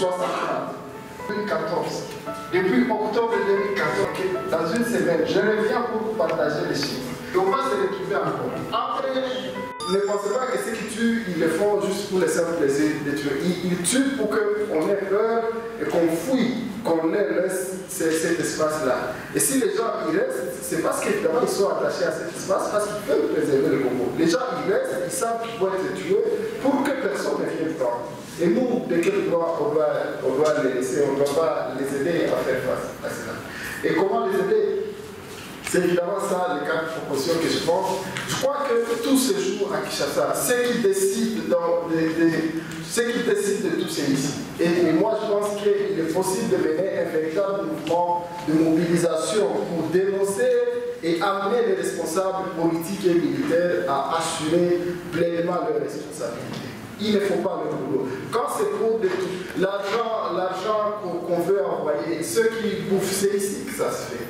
60 2014. Depuis octobre 2014, dans une semaine, je reviens pour vous partager les chiffres. Et on va se retrouver encore. Après, ne pensez pas que ceux qui tuent, ils le font juste pour le simple plaisir de tuer. Ils tuent pour qu'on ait peur et qu'on fouille, qu'on laisse cet espace-là. Et si les gens y restent, c'est parce qu'évidemment ils sont attachés à cet espace, parce qu'ils veulent préserver le Congo. Les gens y restent, ils savent qu'ils vont être tués pour que personne ne vienne prendre. Et nous, de quel droit on doit les laisser, on ne doit pas les aider à faire face à cela. Et comment les aider? C'est évidemment ça les 4 propositions que je pense. Je crois que tout se joue à Kinshasa. Ceux qui décident de tout c'est ici. Et moi je pense qu'il est possible de mener un véritable mouvement de mobilisation pour dénoncer et amener les responsables politiques et militaires à assurer pleinement leurs responsabilités. Il ne faut pas le boulot. Quand c'est pour l'argent qu'on veut envoyer, ceux qui bouffent, c'est ici que ça se fait.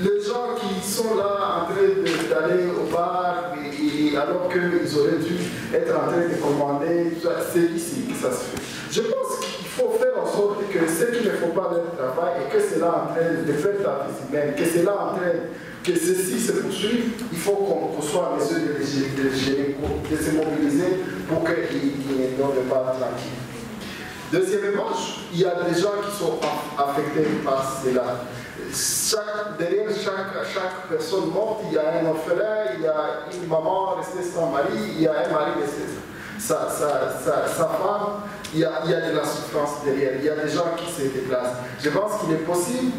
Les gens qui sont là en train d'aller au bar, alors qu'ils auraient dû être en train de commander, c'est ici que ça se fait. Je pense qu'il faut faire en sorte que ceux qui ne font pas leur travail et que c'est là en train de faire la vie humaine, que c'est là en train que ceci se poursuive, il faut qu'on soit en mesure de se mobiliser pour qu'ils ne dorment pas tranquille. Deuxièmement, il y a des gens qui sont affectés par cela. Derrière chaque personne morte, il y a un orphelin, il y a une maman restée sans mari, il y a un mari resté sa femme, il y a de la souffrance derrière, il y a des gens qui se déplacent. Je pense qu'il est possible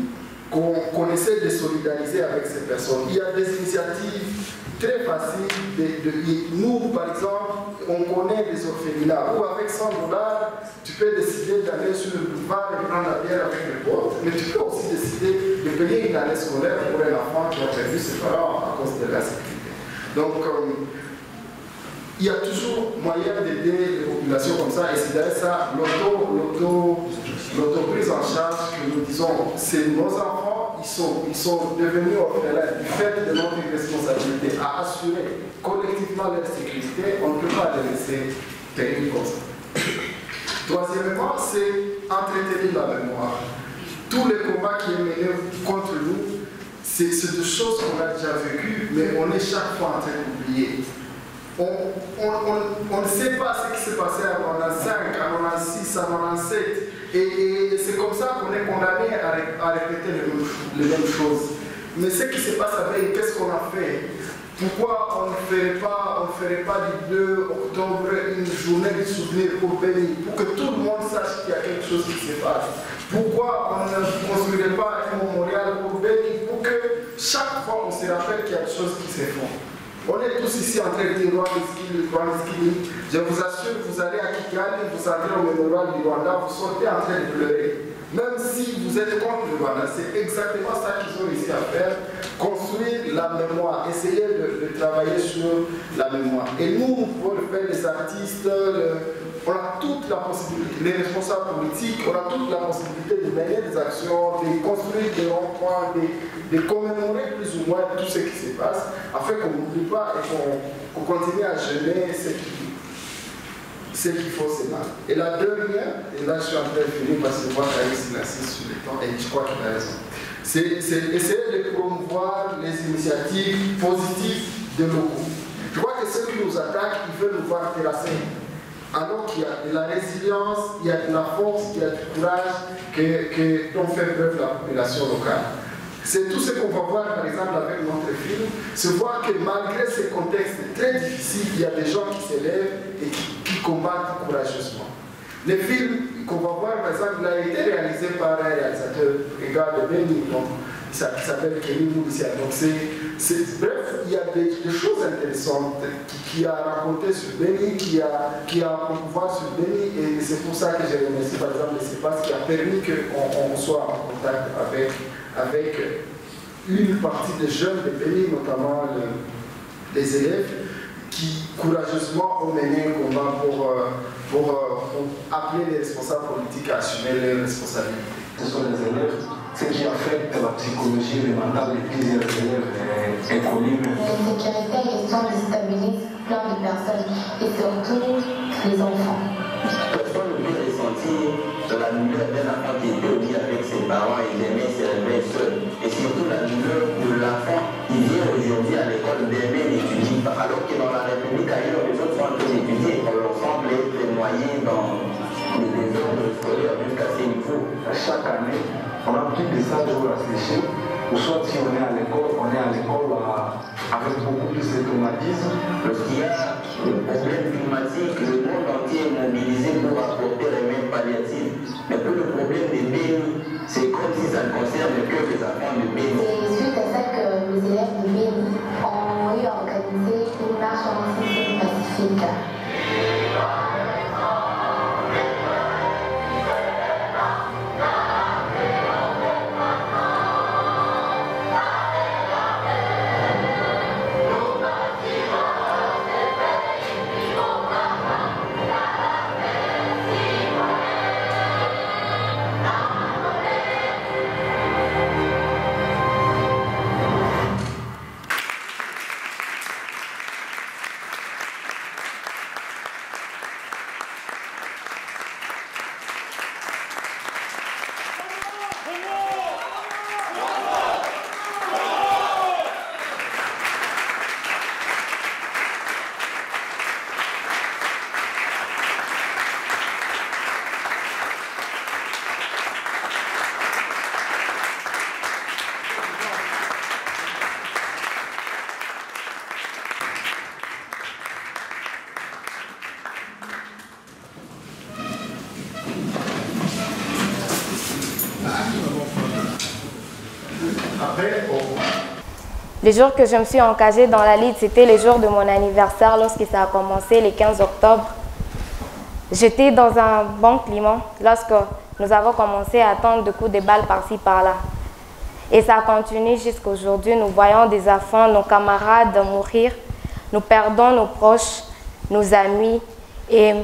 qu'on essaie de solidariser avec ces personnes. Il y a des initiatives très faciles. Nous, par exemple, on connaît des orphelinats où avec 100 $, tu peux décider d'aller sur le boulevard et prendre la bière avec les potes, mais tu peux aussi décider de payer une année scolaire pour un enfant qui a perdu ses parents à cause de la sécurité. Donc, il y a toujours moyen d'aider les populations comme ça, et c'est d'ailleurs ça, l'autoprise en charge que nous disons, c'est nos enfants, ils sont devenus orphelins du fait de notre responsabilité à assurer collectivement leur sécurité. On ne peut pas les laisser périr comme ça. Troisièmement, c'est entretenir la mémoire. Tous les combats qui sont menés contre nous, c'est des choses qu'on a déjà vécues, mais on est chaque fois en train d'oublier. On ne sait pas ce qui s'est passé en 95, en 96, en 97. Et c'est comme ça qu'on est condamné à répéter les mêmes choses. Mais ce qui se passe avec, qu'est-ce qu'on a fait? Pourquoi on ne ferait pas du 2 octobre une journée de souvenir pour Béni, pour que tout le monde sache qu'il y a quelque chose qui se passe? Pourquoi on ne construirait pas un mémorial pour Béni, pour que chaque fois on se rappelle qu'il y a des choses qui se font? On est tous ici en train de dire Rwanda. Je vous assure, vous allez à Kigali, vous entrez au mémorial du Rwanda, vous sortez en train de pleurer. Même si vous êtes contre le Rwanda, c'est exactement ça qu'ils ont réussi à faire, construire la mémoire, essayer de travailler sur la mémoire. Et nous, nous pouvons le faire, les artistes, on a toute la possibilité, les responsables politiques, on a toute la possibilité de mener des actions, de construire des ronds-points, de commémorer plus ou moins tout ce qui se passe, afin qu'on n'oublie pas et qu'on continue à jeûner ce qu'il faut se battre. Et la dernière, et là je suis en train de finir parce que moi j'ai insiste sur le temps et je crois qu'il a raison, c'est essayer de promouvoir les initiatives positives de locaux. Je crois que ceux qui nous attaquent, ils veulent nous voir terrasser. Alors qu'il y a de la résilience, il y a de la force, il y a du courage dont fait preuve la population locale. C'est tout ce qu'on va voir par exemple avec notre film, se voir que malgré ces contextes très difficiles, il y a des gens qui s'élèvent et qui combattent courageusement. Le film qu'on va voir par exemple, il a été réalisé par un réalisateur, un gars de Béni, qui s'appelle Kenny Moudissia. Donc bref, il y a des choses intéressantes qui a raconté sur Béni, qui a pouvoir sur Béni, et c'est pour ça que j'ai remercié par exemple l'espace qui a permis qu'on soit en contact avec une partie des jeunes de Béni, notamment les élèves, qui courageusement ont mené un combat pour appeler les responsables politiques à assumer leurs responsabilités. Ce sont les élèves, ce qui affecte la psychologie et le mental de plusieurs élèves inconnus. L'insécurité et question déstabilise plein de personnes, et surtout les enfants. Personne ne peut ressentir aussi de la douleur d'un enfant qui était au lit avec ses parents et d'aimer se réveiller seul. Et surtout la douleur de l'enfant qui vient aujourd'hui à l'école d'aimer d'étudier. Alors que dans la République ailleurs, les autres sont en train d'étudier, on semble être noyés dans les désordres scolaires jusqu'à ce niveau. Chaque année, on a plus de 100 jours à sécher. Ou soit si on est à l'école avec beaucoup plus de traumatisme. Lorsqu'il y a le problème climatique, le monde entier est mobilisé pour apporter les mains palliatives. Mais pour le problème des Béni, c'est comme si ça ne concerne que les enfants de Béni. C'est suite à ça que les élèves de Béni ont eu organisé une marche en pacifique. Les jours que je me suis engagée dans la lutte, c'était les jours de mon anniversaire lorsque ça a commencé, le 15 octobre. J'étais dans un bon climat lorsque nous avons commencé à attendre des coups de balles par-ci, par-là. Et ça a continué jusqu'à aujourd'hui. Nous voyons des enfants, nos camarades mourir. Nous perdons nos proches, nos amis. Et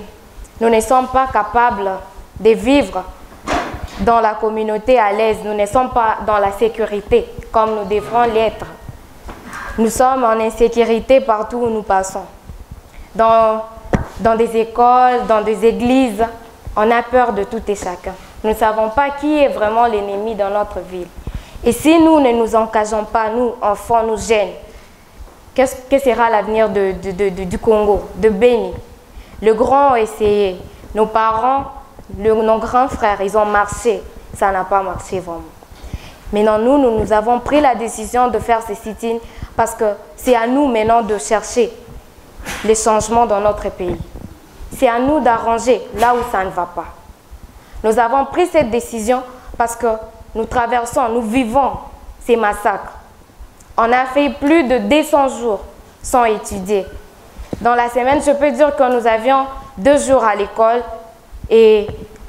nous ne sommes pas capables de vivre dans la communauté à l'aise. Nous ne sommes pas dans la sécurité comme nous devrons l'être. Nous sommes en insécurité partout où nous passons. Dans des écoles, dans des églises, on a peur de tout et chacun. Nous ne savons pas qui est vraiment l'ennemi dans notre ville. Et si nous ne nous engageons pas, nous, enfants, nous jeunes, que sera l'avenir du Congo, de Béni? Le grand a essayé. Nos parents, nos grands frères, ils ont marché. Ça n'a pas marché vraiment. Maintenant, nous avons pris la décision de faire ces sit-ins parce que c'est à nous maintenant de chercher les changements dans notre pays. C'est à nous d'arranger là où ça ne va pas. Nous avons pris cette décision parce que nous traversons, nous vivons ces massacres. On a fait plus de 200 jours sans étudier. Dans la semaine, je peux dire que nous avions 2 jours à l'école et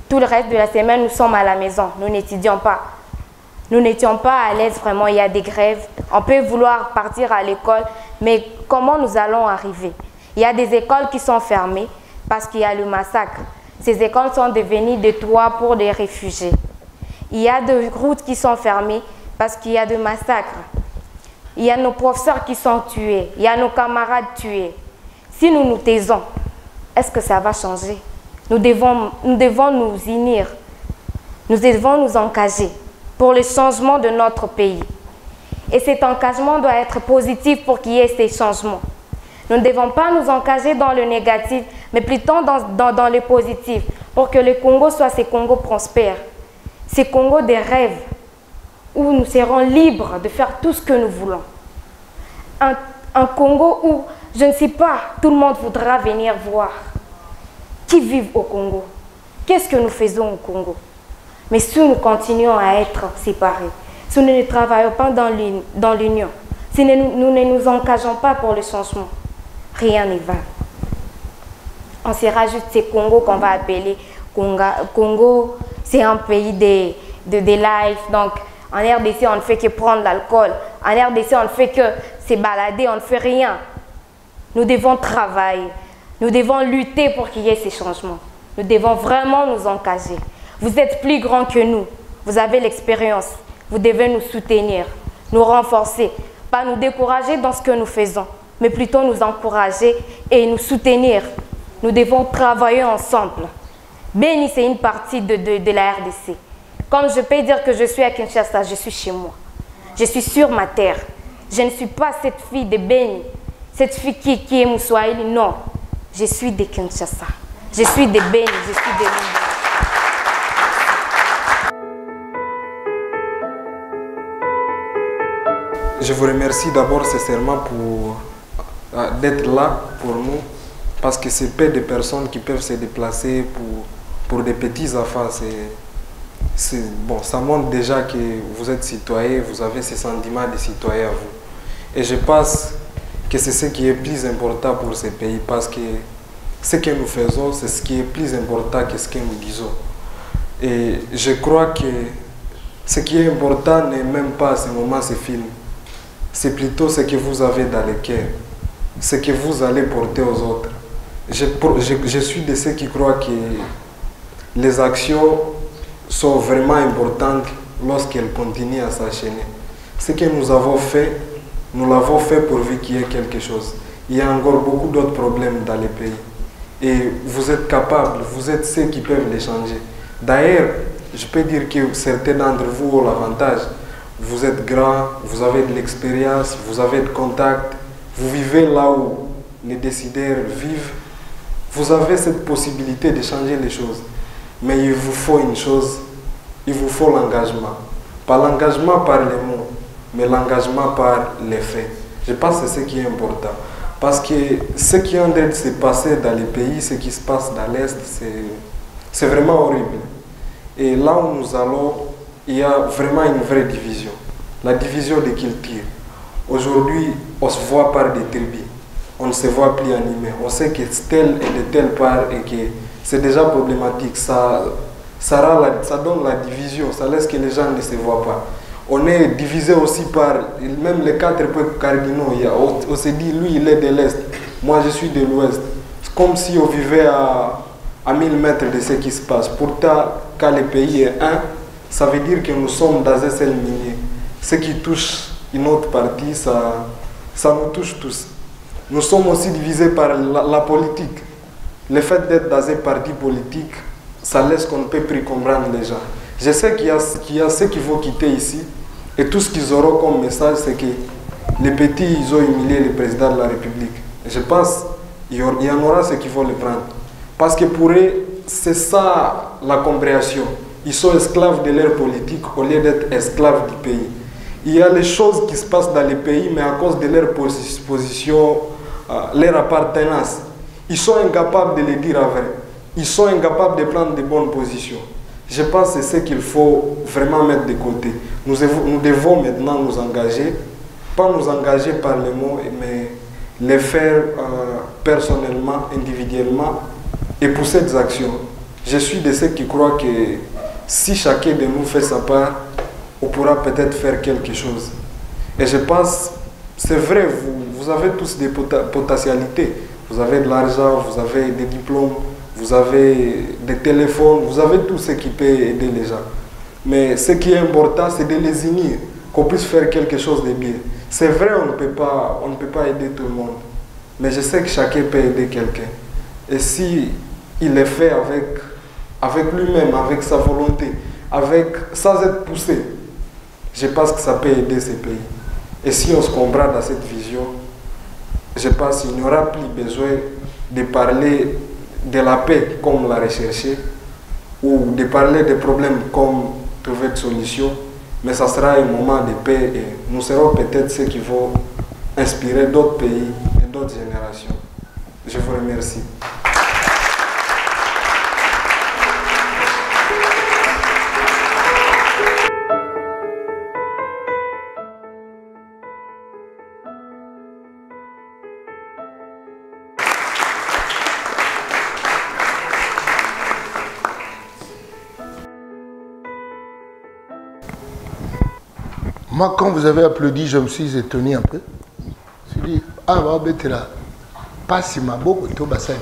tout le reste de la semaine, nous sommes à la maison. Nous n'étudions pas. Nous n'étions pas à l'aise vraiment, il y a des grèves. On peut vouloir partir à l'école, mais comment nous allons arriver? Il y a des écoles qui sont fermées parce qu'il y a le massacre. Ces écoles sont devenues des toits pour des réfugiés. Il y a des routes qui sont fermées parce qu'il y a des massacres. Il y a nos professeurs qui sont tués. Il y a nos camarades tués. Si nous nous taisons, est-ce que ça va changer? Nous devons nous unir. Nous devons nous engager pour le changement de notre pays. Et cet engagement doit être positif pour qu'il y ait ces changements. Nous ne devons pas nous engager dans le négatif, mais plutôt dans le positif, pour que le Congo soit ce Congo prospère, ce Congo des rêves, où nous serons libres de faire tout ce que nous voulons. Un Congo où, je ne sais pas, tout le monde voudra venir voir qui vit au Congo. Qu'est-ce que nous faisons au Congo? Mais si nous continuons à être séparés, si nous ne travaillons pas dans l'union, si nous ne nous engageons pas pour le changement, rien ne va. On sera juste ces Congo qu'on va appeler Congo, c'est un pays de life. Donc, en RDC, on ne fait que prendre l'alcool. En RDC, on ne fait que se balader, on ne fait rien. Nous devons travailler. Nous devons lutter pour qu'il y ait ces changements. Nous devons vraiment nous engager. Vous êtes plus grands que nous. Vous avez l'expérience. Vous devez nous soutenir, nous renforcer. Pas nous décourager dans ce que nous faisons, mais plutôt nous encourager et nous soutenir. Nous devons travailler ensemble. Beni, c'est une partie de la RDC. Comme je peux dire que je suis à Kinshasa, je suis chez moi. Je suis sur ma terre. Je ne suis pas cette fille de Beni, cette fille qui est Moussoaïli. Non, je suis de Kinshasa. Je suis de Beni, je suis de Lumba. Je vous remercie d'abord sincèrement d'être là pour nous, parce que c'est peu de personnes qui peuvent se déplacer pour des petits affaires. Bon, ça montre déjà que vous êtes citoyen, vous avez ce sentiment de citoyen à vous. Et je pense que c'est ce qui est plus important pour ce pays, parce que ce que nous faisons, c'est ce qui est plus important que ce que nous disons. Et je crois que ce qui est important n'est même pas à ce moment ce film. C'est plutôt ce que vous avez dans le cœur, ce que vous allez porter aux autres. Je suis de ceux qui croient que les actions sont vraiment importantes lorsqu'elles continuent à s'enchaîner. Ce que nous avons fait, nous l'avons fait pourvu qu'il y ait quelque chose. Il y a encore beaucoup d'autres problèmes dans le pays. Et vous êtes capables, vous êtes ceux qui peuvent les changer. D'ailleurs, je peux dire que certains d'entre vous ont l'avantage. Vous êtes grand, vous avez de l'expérience, vous avez de contacts, vous vivez là où les décideurs vivent. Vous avez cette possibilité de changer les choses. Mais il vous faut une chose, il vous faut l'engagement. Pas l'engagement par les mots, mais l'engagement par les faits. Je pense que c'est ce qui est important. Parce que ce qui est en train de se passer dans les pays, ce qui se passe dans l'Est, c'est vraiment horrible. Et là où nous allons, il y a vraiment une vraie division. La division des cultures. Aujourd'hui, on se voit par des tribus. On ne se voit plus animé. On sait que tel est de telle part et que c'est déjà problématique. Ça donne la division. Ça laisse que les gens ne se voient pas. On est divisé aussi par même les 4 peuples cardinaux. On se dit, lui, il est de l'Est. Moi, je suis de l'Ouest. C'est comme si on vivait à 1000 mètres de ce qui se passe. Pourtant, quand le pays est un, ça veut dire que nous sommes dans un seul milieu. Ce qui touche une autre partie, ça nous touche tous. Nous sommes aussi divisés par la politique. Le fait d'être dans un parti politique, ça laisse qu'on ne peut plus comprendre les gens. Je sais qu'il y a ceux qui vont quitter ici, et tout ce qu'ils auront comme message, c'est que les petits, ils ont humilié le président de la République. Je pense qu'il y en aura ceux qui vont le prendre. Parce que pour eux, c'est ça la compréhension. Ils sont esclaves de leur politique au lieu d'être esclaves du pays. Il y a les choses qui se passent dans les pays, mais à cause de leur position, leur appartenance, ils sont incapables de le dire à vrai. Ils sont incapables de prendre de bonnes positions. Je pense que c'est ce qu'il faut vraiment mettre de côté. Nous devons maintenant nous engager, pas nous engager par les mots, mais les faire personnellement, individuellement, et pousser des actions. Je suis de ceux qui croient que si chacun de nous fait sa part, on pourra peut-être faire quelque chose. Et je pense, c'est vrai, vous avez tous des potentialités. Vous avez de l'argent, vous avez des diplômes, vous avez des téléphones, vous avez tout ce qui peut aider les gens. Mais ce qui est important, c'est de les unir, qu'on puisse faire quelque chose de bien. C'est vrai, on ne peut pas aider tout le monde. Mais je sais que chacun peut aider quelqu'un. Et si il est fait avec lui-même, avec sa volonté, sans être poussé, je pense que ça peut aider ces pays. Et si on se comprend dans cette vision, je pense qu'il n'y aura plus besoin de parler de la paix comme la rechercher, ou de parler des problèmes comme trouver de solutions, mais ça sera un moment de paix et nous serons peut-être ceux qui vont inspirer d'autres pays et d'autres générations. Je vous remercie. Moi, quand vous avez applaudi, je me suis étonné un peu. Je me suis dit, ah, bah, t'es là. Pas si ma beau, to bassin.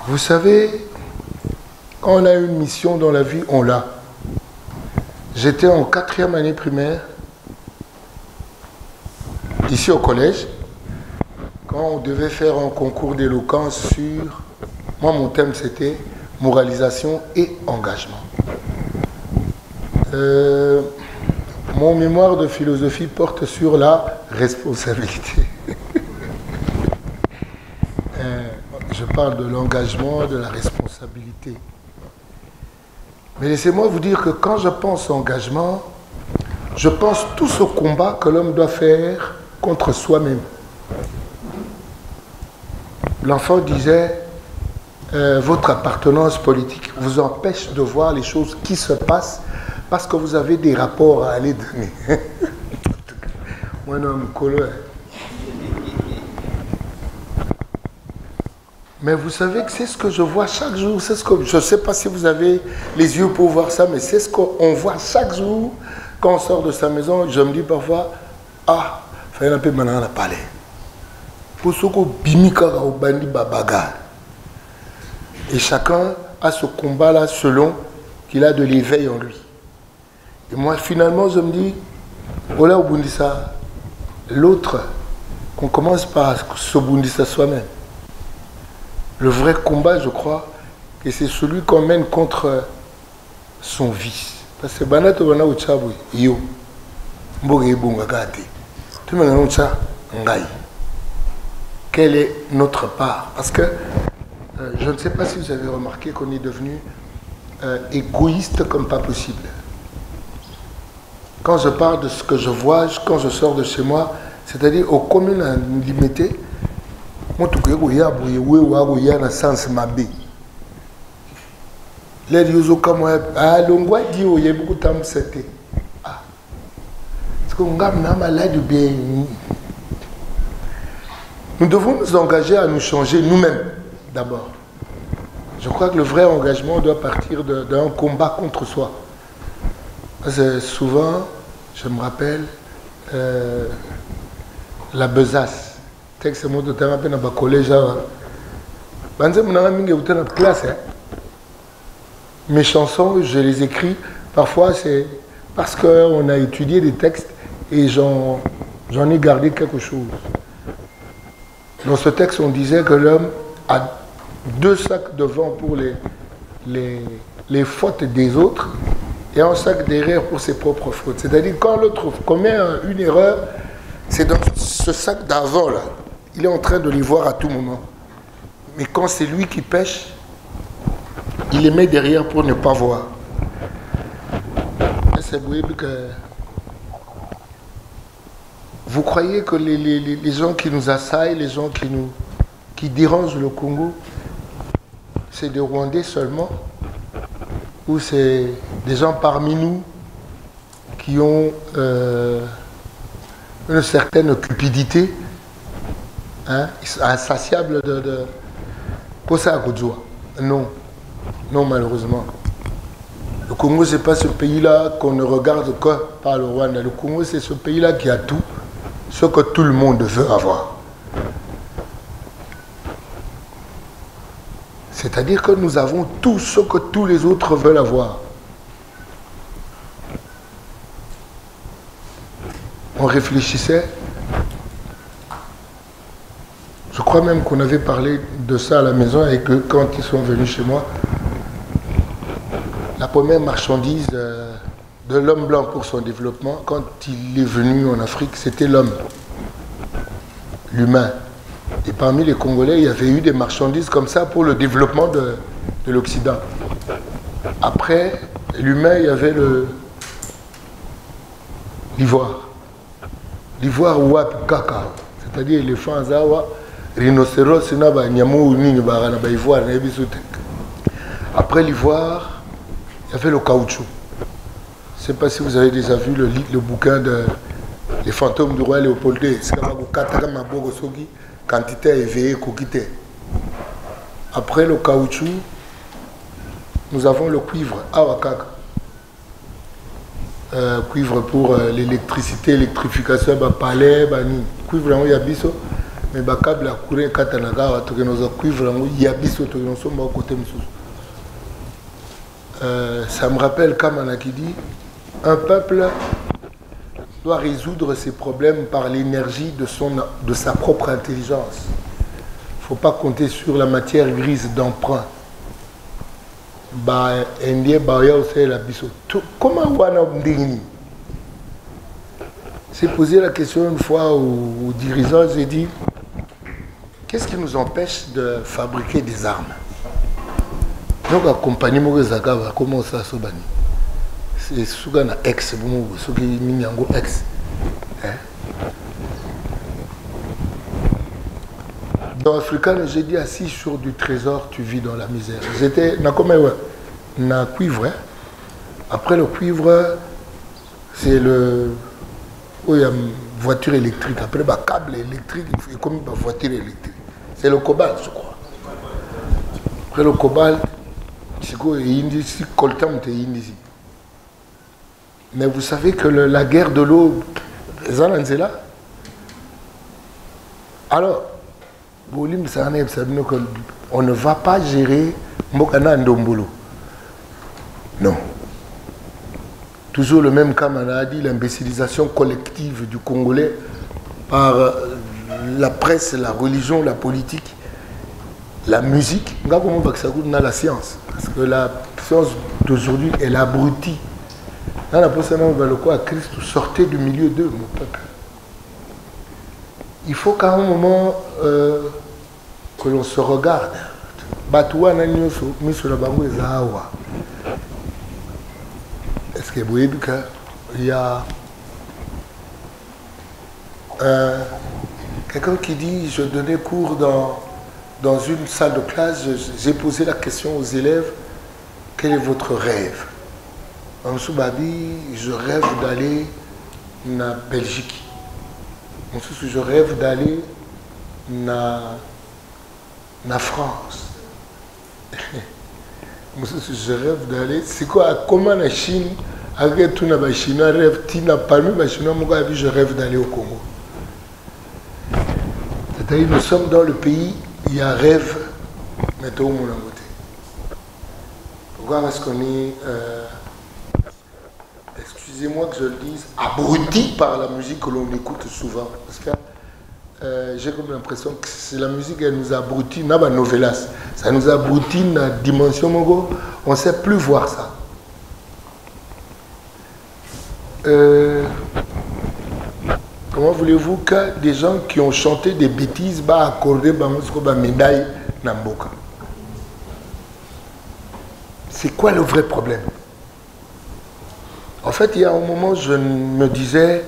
Vous savez, quand on a une mission dans la vie, on l'a. J'étais en 4e année primaire, ici au collège. quand on devait faire un concours d'éloquence sur... Moi, mon thème, c'était moralisation et engagement. Mon mémoire de philosophie porte sur la responsabilité. Je parle de l'engagement, de la responsabilité. Mais laissez-moi vous dire que quand je pense engagement, je pense tout ce combat que l'homme doit faire contre soi-même. L'enfant disait, votre appartenance politique vous empêche de voir les choses qui se passent parce que vous avez des rapports à aller donner. Moi, non, mais vous savez que c'est ce que je vois chaque jour. C'est ce que, je ne sais pas si vous avez les yeux pour voir ça, mais c'est ce qu'on voit chaque jour quand on sort de sa maison. Je me dis parfois, ah, il faut un peu maintenant parler. Pour ce qu'on bimika au bandi babaga. Et chacun a ce combat-là selon qu'il a de l'éveil en lui. Et moi, finalement, je me dis, voilà au Bundisa, l'autre, qu'on commence par se Bundisa soi-même. Le vrai combat, je crois, que c'est celui qu'on mène contre son vice. Parce que Banato Bana Uchabu, yo, Mboge Bunga Gate, tout le monde a Ngai. Quelle est notre part? Parce que je ne sais pas si vous avez remarqué qu'on est devenu égoïste comme pas possible. Quand je parle de ce que je vois, quand je sors de chez moi, c'est-à-dire aux communes limitées, moi tout que je y a un sens mabé. Les gens comme ah l'ongwa dit il y a beaucoup de temps c'était ah parce qu'on a malade bien. Nous devons nous engager à nous changer nous-mêmes d'abord. Je crois que le vrai engagement doit partir d'un combat contre soi. Parce que souvent, je me rappelle la besace. Texte moi de temps dans le collège. Mes chansons, je les écris. Parfois, c'est parce qu'on a étudié des textes et j'en ai gardé quelque chose. Dans ce texte, on disait que l'homme a 2 sacs devant pour les fautes des autres et un sac derrière pour ses propres fautes. C'est-à-dire quand l'autre commet une erreur, c'est dans ce sac d'avant là. Il est en train de les voir à tout moment. Mais quand c'est lui qui pêche, il les met derrière pour ne pas voir. C'est que vous croyez que les gens qui nous assaillent, les gens qui dérangent le Congo, c'est des Rwandais seulement? Ou c'est des gens parmi nous qui ont une certaine cupidité, hein, insatiable de non, non malheureusement. Le Congo, ce n'est pas ce pays-là qu'on ne regarde que par le Rwanda. Le Congo, c'est ce pays-là qui a tout, ce que tout le monde veut avoir. C'est-à-dire que nous avons tout ce que tous les autres veulent avoir. On réfléchissait. Je crois même qu'on avait parlé de ça à la maison et que quand ils sont venus chez moi, la première marchandise de l'homme blanc pour son développement, quand il est venu en Afrique, c'était l'homme, l'humain. Et parmi les Congolais, il y avait eu des marchandises comme ça pour le développement de l'Occident. Après, l'humain, il y avait l'ivoire. L'ivoire wap kaka, c'est-à-dire éléphant zawa, rhinocéros, ivoire. Après l'ivoire, il y avait le caoutchouc. Je ne sais pas si vous avez déjà vu le bouquin de Les fantômes du roi Léopold II. C'est quantité éveillée coquité. Après le caoutchouc, nous avons le cuivre, awakaka. Cuivre pour l'électricité, l'électrification, palais, cuivre en yabiso, mais câble à courir katanaga, cuivre en yabiso, côté. Ça me rappelle Kamana qui dit un peuple doit résoudre ses problèmes par l'énergie de sa propre intelligence. Il ne faut pas compter sur la matière grise d'emprunt. Comment j'ai posé la question une fois aux dirigeants, j'ai dit, qu'est-ce qui nous empêche de fabriquer des armes? Donc la compagnie Morizaka va commencer à se bannir. C'est ce qu'on a ex, ce qui est ex. Dans Africain, j'ai dit assis sur du trésor, tu vis dans la misère. J'étais dans cuivre. Après le cuivre, c'est le. Il y a une voiture électrique. Après, le câble électrique, il faut comme une voiture électrique. C'est le cobalt, je crois. Après le cobalt, c'est quoi? Ici, coltan, c'est ici. Mais vous savez que la guerre de l'eau, alors, on ne va pas gérer Mokana Ndombolo. Non. Toujours le même cas, on a dit, l'imbécilisation collective du Congolais par la presse, la religion, la politique, la musique. On a la science. Parce que la science d'aujourd'hui, elle abrutit. Dans la personne, on va le quoi, Christ, sortez du milieu d'eux, mon peuple. Il faut qu'à un moment que l'on se regarde. Est-ce que vous voyez qu'il y a quelqu'un qui dit, je donnais cours dans une salle de classe, j'ai posé la question aux élèves, quel est votre rêve? En Soubabi, je rêve d'aller en Belgique. Ensuite, je rêve d'aller en France. Je rêve d'aller. C'est quoi? Comment la Chine, avec tout le Chinois, rêve, parmi les Chinois, je rêve d'aller au Congo. C'est-à-dire, nous sommes dans le pays, il y a rêve, mais tout le monde a voté. Pourquoi est-ce qu'on est. Excusez-moi que je le dise, abruti par la musique que l'on écoute souvent. Parce que j'ai comme l'impression que c'est la musique qui nous abrutit, novelas. Ça nous abrutit dans la dimension mongo. On ne sait plus voir ça. Comment voulez-vous que des gens qui ont chanté des bêtises va accorder une médaille dans Mboka? C'est quoi le vrai problème? En fait, il y a un moment, je me disais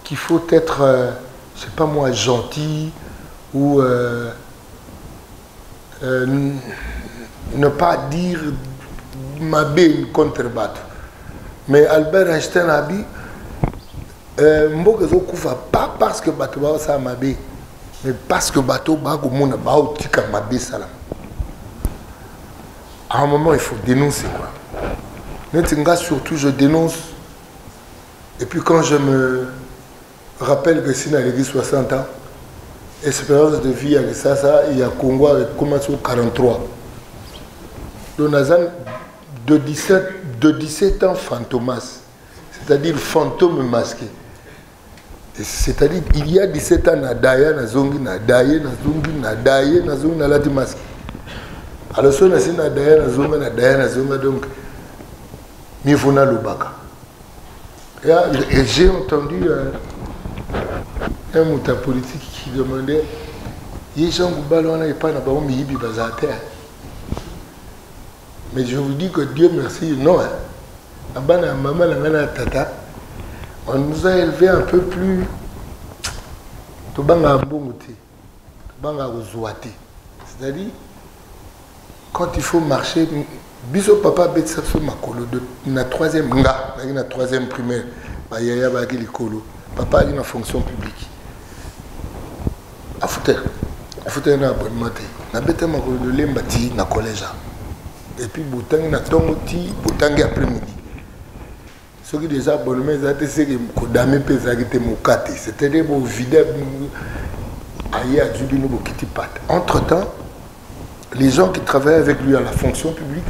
qu'il faut être, je ne sais pas moi, gentil ou ne pas dire Mabé contre-battre. Mais Albert Einstein a dit Mboka Zokoufa, pas parce que Bato Bao ça Mabé, mais parce que Bato Bao Mouna Bao Tika Mabé Salam. À un moment, il faut dénoncer quoi. Surtout, je dénonce. Et puis quand je me rappelle que si on a 60 ans, espérance de vie avec ça, il y a Congo avec commencé au 43. Donc, de 17 ans fantomas, c'est-à-dire fantôme masqué. C'est-à-dire il y a 17 ans, Nadaya, Nazongi, Nadaye, Nazongi, Nadaye, Nazongi, Nalati masqué. Alors, si on a Nadaya, Nazongi, Nadaya, Nazongi, donc, Mivuna Lubaka. Et j'ai entendu un mouta politique qui demandait mais je vous dis que Dieu merci, non. On nous a élevés un peu plus. C'est-à-dire, quand il faut marcher, Biso papa betsa makolo de na troisième primaire, yaya ba kolo. Papa a une fonction publique. Afute na abonnement. Na beta makolo de lembati na collège. Et puis boutangi na tongoti, boutangi après-midi. Ce qui déjà abonnement c'est que kodame pesa ki te mokate. C'était des beaux vides aïe à Djubino Bokiti Pat. Entre-temps, les gens qui travaillent avec lui à la fonction publique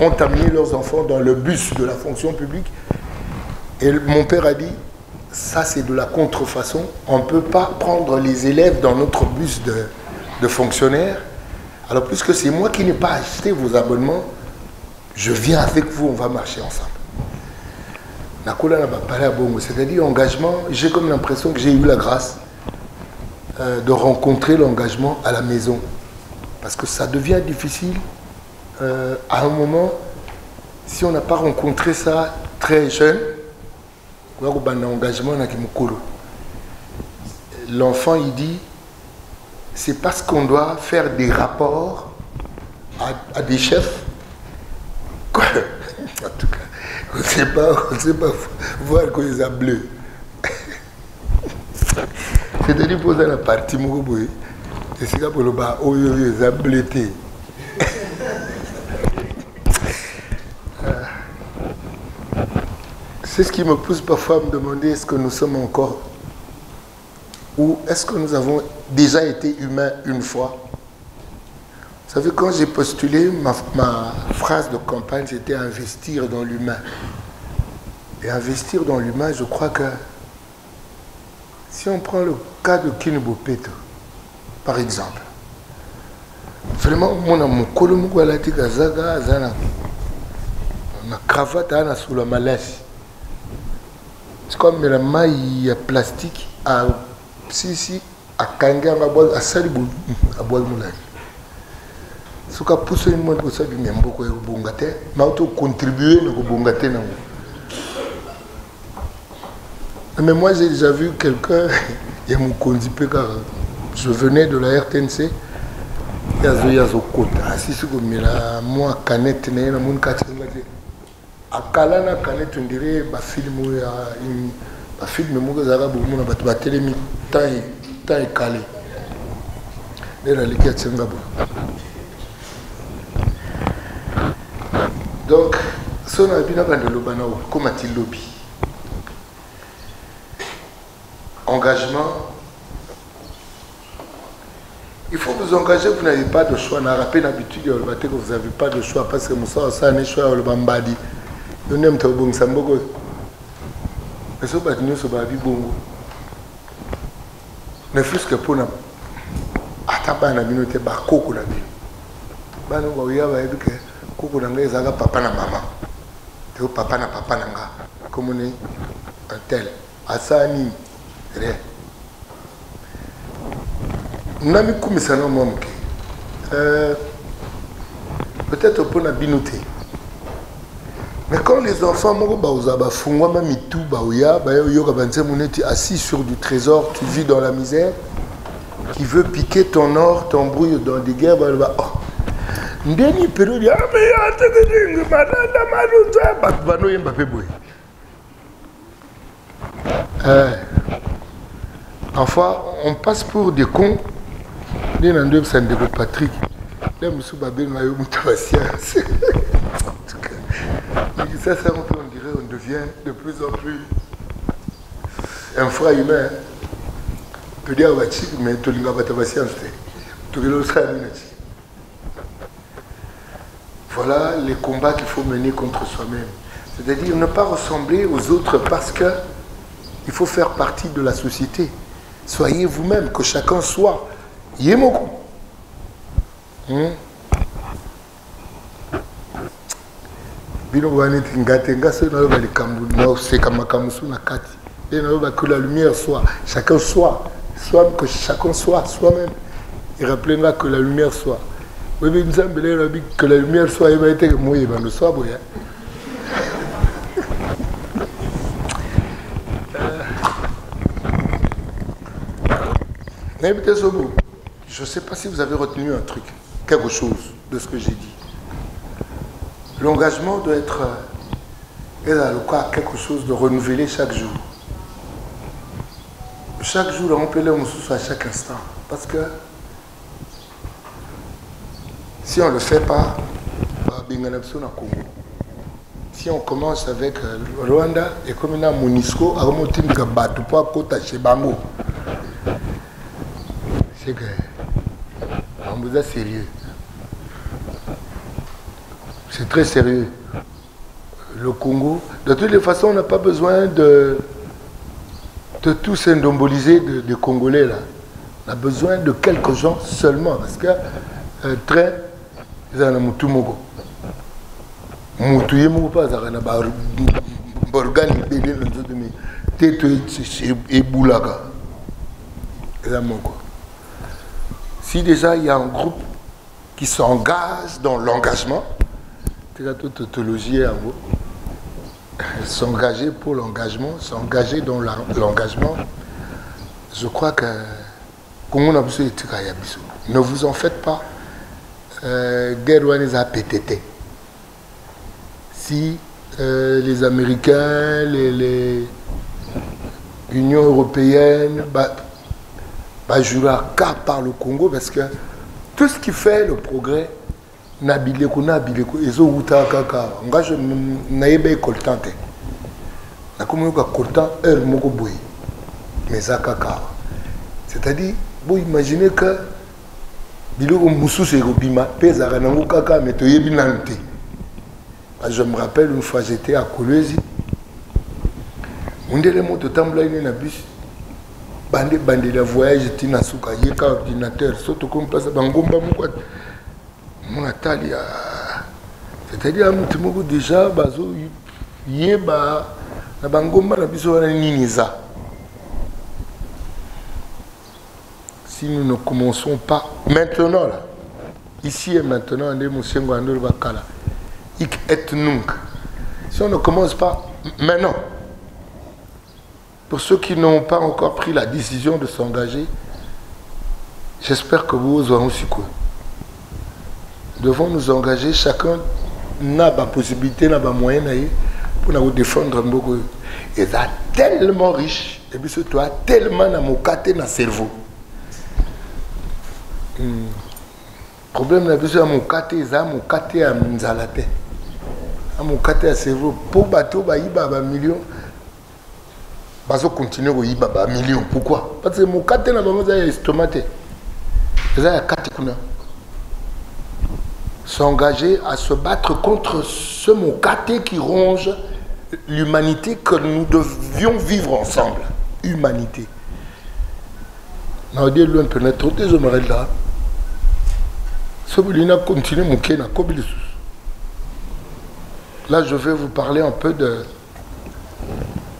ont amené leurs enfants dans le bus de la fonction publique Et mon père a dit, ça c'est de la contrefaçon, on ne peut pas prendre les élèves dans notre bus de fonctionnaires. Alors puisque c'est moi qui n'ai pas acheté vos abonnements, je viens avec vous, on va marcher ensemble. C'est-à-dire engagement, j'ai comme l'impression que j'ai eu la grâce de rencontrer l'engagement à la maison. Parce que ça devient difficile à un moment, si on n'a pas rencontré ça très jeune, l'enfant il dit, c'est parce qu'on doit faire des rapports à des chefs. En tout cas, on ne sait pas voir qu'on les a bleus. C'est-à-dire pour la partie Mogoboy, c'est ça pour le bas, oh les a bleutés. C'est ce qui me pousse parfois à me demander est-ce que nous sommes encore ou est-ce que nous avons déjà été humains une fois. Vous savez, quand j'ai postulé, ma phrase de campagne, c'était investir dans l'humain. Et investir dans l'humain, je crois que si on prend le cas de Kinebopeto, par exemple, vraiment, mon colomo a été gazaga, ma cravate a sous la malaise. C'est comme la maille plastique à si à Kanga à Salibou à Bois-Moulin. Ce qui a poussé une montre pour ça, il y a beaucoup de bongate, mais auto contribuer à bongate. Mais moi j'ai déjà vu quelqu'un, il y a mon condipé car je venais de la RTNC, il y a Zoya Zokota, si c'est comme moi canette, il y a mon quartier. À Kalana, canette, on dirait, ma film, ma film, mon gars, arabe, mon abat, ma télé, temps est calé. Il y a l'équipe Tsengabo. Donc, si on a bien de l'Obanao, comment a-t-il lobby? Engagement. Il faut vous engager, vous n'avez pas de choix. On a rappelé l'habitude que vous n'avez pas de choix parce que Moussa a un choix, le Bambadi. Nous n'aimons pas bon Sambogo. Mais ce n'est pas bon. Ne fût-ce que pour nous. Ataba na bino te ba koko na bino. Ba no ba ya ba eduke koko na ngai zaka papa na mama. Te papa na nga. Comme on est un tel. Asani re. Nami kumisana momke. Peut-être pour na binoté. Mais quand les enfants assis sur du trésor, tu vis dans la misère, qui veut piquer ton or, t'embrouille dans des guerres, enfin, on passe pour des cons. Patrick. Ça, on dirait, on devient de plus en plus infra-humain. Tu dis à Wachik, mais tu n'as pas ta patience. Voilà les combats qu'il faut mener contre soi-même. C'est-à-dire ne pas ressembler aux autres parce qu'il faut faire partie de la société. Soyez vous-même, que chacun soit. Yémoku. Que la lumière soit, chacun soit, que chacun soit soi-même. Et rappelez-moi que la lumière soit. Oui, mais il me semble que la lumière soit, il va être moi, il va nous soit. Je ne sais pas si vous avez retenu un truc, quelque chose de ce que j'ai dit. L'engagement doit être quelque chose de renouvelé chaque jour. Chaque jour, on peut le à chaque instant. Parce que si on ne le fait pas, si on commence avec le Rwanda et comme il y a Monisco, c'est que on vous a sérieux. C'est très sérieux. le Congo. De toutes les façons, on n'a pas besoin de tous symboliser de Congolais là. On a besoin de quelques gens seulement. Parce que train, ils ont un moutou mogo. Moutou yemo pas, ça n'a pas organe belé dans tout mais tête et boulaga. Si déjà il y a un groupe qui s'engage dans l'engagement, c'est la tautologie en gros. S'engager pour l'engagement, s'engager dans l'engagement, je crois que ne vous en faites pas. Guerre a PTT. Si les Américains, l'Union européenne, jouent à cas par le Congo, parce que tout ce qui fait le progrès, Nabileko, Ezo Uta Kaka, je n'ai pas coltant. C'est-à-dire, vous imaginez que Biloko Moussou c'est Robima, Pesa Ranango Kaka, mais tu es binante. Je me rappelle une fois j'étais à Kolwezi, on dirait mon tambour na bus, bandé de voyage, j'étais na souka, yeka ordinateur, surtout comme place bangomba moukwat. Mon Atalia, c'est-à-dire un déjà bazo yeba na bangomba na biso wana niniza. Si nous ne commençons pas maintenant là, ici et maintenant, si on ne commence pas maintenant, pour ceux qui n'ont pas encore pris la décision de s'engager, j'espère que vous aurez aussi quoi. Nous devons nous engager, chacun n'a pas possibilité, n'a pas moyen pour nous défendre un peu. Et ça tellement riche, et puis surtout tellement dans mon côté, dans le cerveau. Problème là, c'est mon côté, c'est mon côté à Mzalate. À mon côté à cerveau. Pour bateau, il y a un million. Parce qu'on continue à y avoir un million. Pourquoi? Parce que mon côté n'a pas estomaté. C'est un côté. S'engager à se battre contre ce mon côté qui ronge l'humanité que nous devions vivre ensemble. Humanité. Là, je vais vous parler un peu de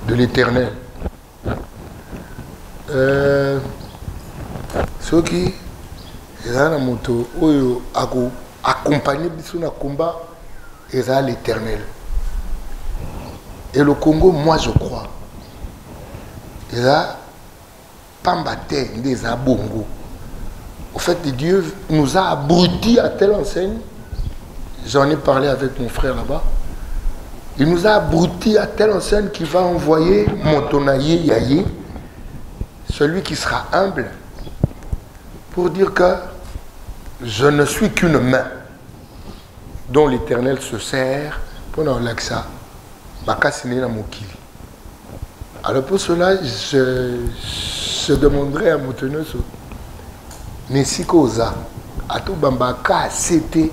l'Éternel. Ceux qui accompagnent le combat, ils ont l'Éternel. Et le Congo, moi je crois, il a Pambaté, des Abongo. Au fait, Dieu nous a abrutis à telle enseigne. J'en ai parlé avec mon frère là-bas. Il nous a abrutis à telle enseigne qu'il va envoyer Montonaye Yaye, celui qui sera humble, pour dire que je ne suis qu'une main dont l'Éternel se sert pour nous l'accès. Alors pour cela, je demanderai à Moutenoso, Nesikoza, à tout Bambaka, c'était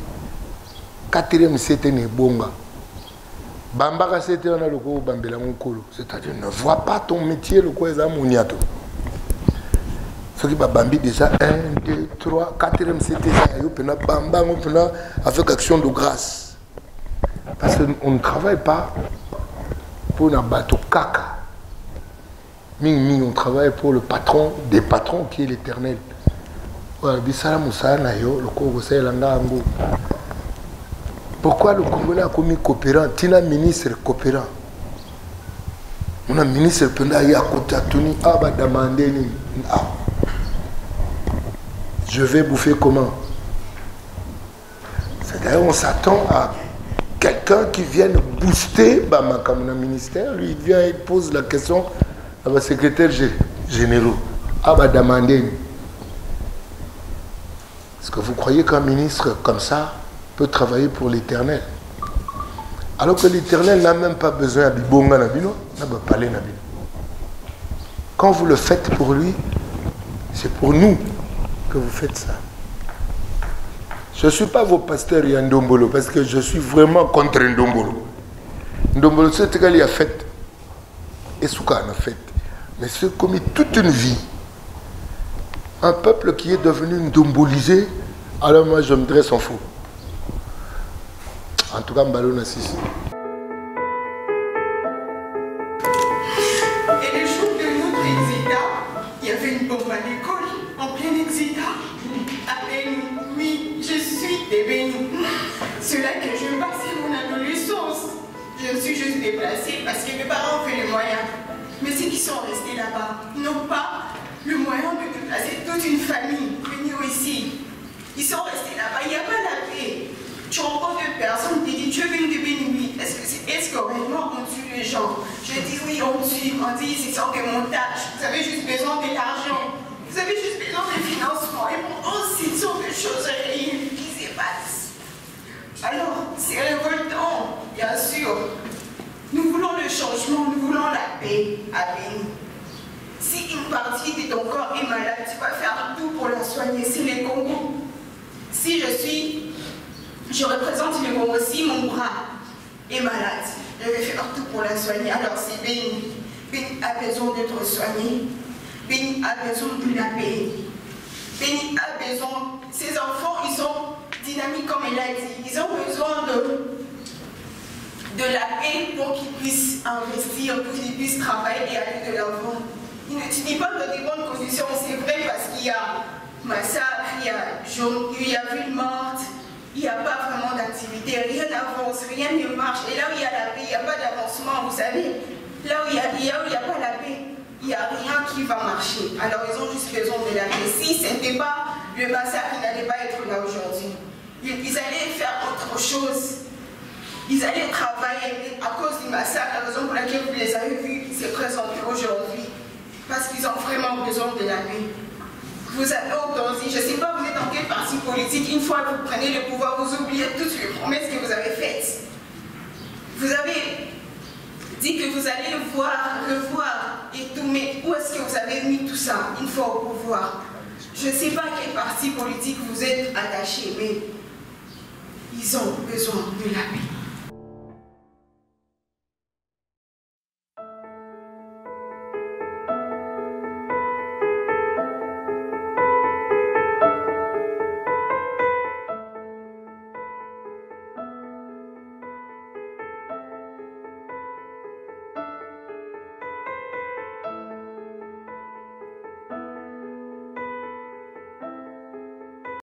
4e, c'était Nebonga. Bambaka, c'était on a le go Bambela Moukolo. C'est-à-dire, ne vois pas ton métier, le quoi est à Mouniato. Ce qui va Bambi déjà 1, 2, 3, 4e, c'était ça. Bamba, avec action de grâce. Parce qu'on ne travaille pas pour un bateau caca. On travaille pour le patron des patrons qui est l'Éternel. Pourquoi le Congolais a commis coopérant? Tina ministre coopérant. On a ministre qui a contacté. Je vais bouffer comment? C'est-à-dire on s'attend à quelqu'un qui vienne booster mon ministère. Lui, il vient et pose la question à la secrétaire généraux. Est-ce que vous croyez qu'un ministre comme ça peut travailler pour l'Éternel? Alors que l'Éternel n'a même pas besoin de Bibonga Nabino, n'a pas parlé Nabino. Quand vous le faites pour lui, c'est pour nous que vous faites ça. Je ne suis pas vos pasteurs Yandombolo parce que je suis vraiment contre Ndombolo. Ndombolo Tsetekali a fait. Et Souka a fait. Mais c'est commis toute une vie. Un peuple qui est devenu ndombolisé, alors moi je me dresse en fou. En tout cas, Mbalo Nassis. Et le jour de notre exita, il y avait une bombe à l'école, en plein exita. À Béni, oui, je suis de Béni. C'est là que je passais mon adolescence. Je me suis juste déplacée parce que mes parents ont fait les moyens. Mais ceux qui sont restés là-bas n'ont pas le moyen de déplacer toute une famille venue ici. Ils sont restés là-bas, il n'y a pas la paix. Tu rencontres une personne qui dit tu es venu de Béni, est-ce que réellement on tue les gens? Je dis oui, on tue, on dit c'est sans des montages, vous avez juste besoin de l'argent, vous avez juste besoin de financement, et pourtant ce sont des choses réelles qui se passent. Alors, c'est révoltant, bien sûr. Nous voulons le changement, nous voulons la paix à Béni. Si une partie de ton corps est malade, tu vas faire tout pour la soigner. C'est le Congo. Si je représente le Congo, si mon bras est malade, je vais faire tout pour la soigner. Alors c'est Béni. Béni a besoin d'être soigné. Béni a besoin de la paix. Béni a besoin. Ces enfants, ils sont dynamiques comme elle a dit. Ils ont besoin de la paix pour qu'ils puissent investir, pour qu'ils puissent travailler et aller de l'avant. Ils n'étudient pas dans des bonnes conditions, c'est vrai, parce qu'il y a massacre, il y a ville morte, il n'y a pas vraiment d'activité, rien n'avance, rien ne marche. Et là où il y a la paix, il n'y a pas d'avancement, vous savez. Là où il n'y a pas la paix, il n'y a rien qui va marcher. Alors ils ont juste besoin de la paix. Si ce n'était pas le massacre, ils n'allaient pas être là aujourd'hui. Ils allaient faire autre chose. Ils allaient travailler à cause du massacre, la raison pour laquelle vous les avez vus se présenter aujourd'hui. Parce qu'ils ont vraiment besoin de la paix. Vous avez entendu, je ne sais pas vous êtes dans quel parti politique, une fois que vous prenez le pouvoir, vous oubliez toutes les promesses que vous avez faites. Vous avez dit que vous allez voir, revoir et tout, mais où est-ce que vous avez mis tout ça une fois au pouvoir? Je ne sais pas à quel parti politique vous êtes attaché, mais ils ont besoin de la paix.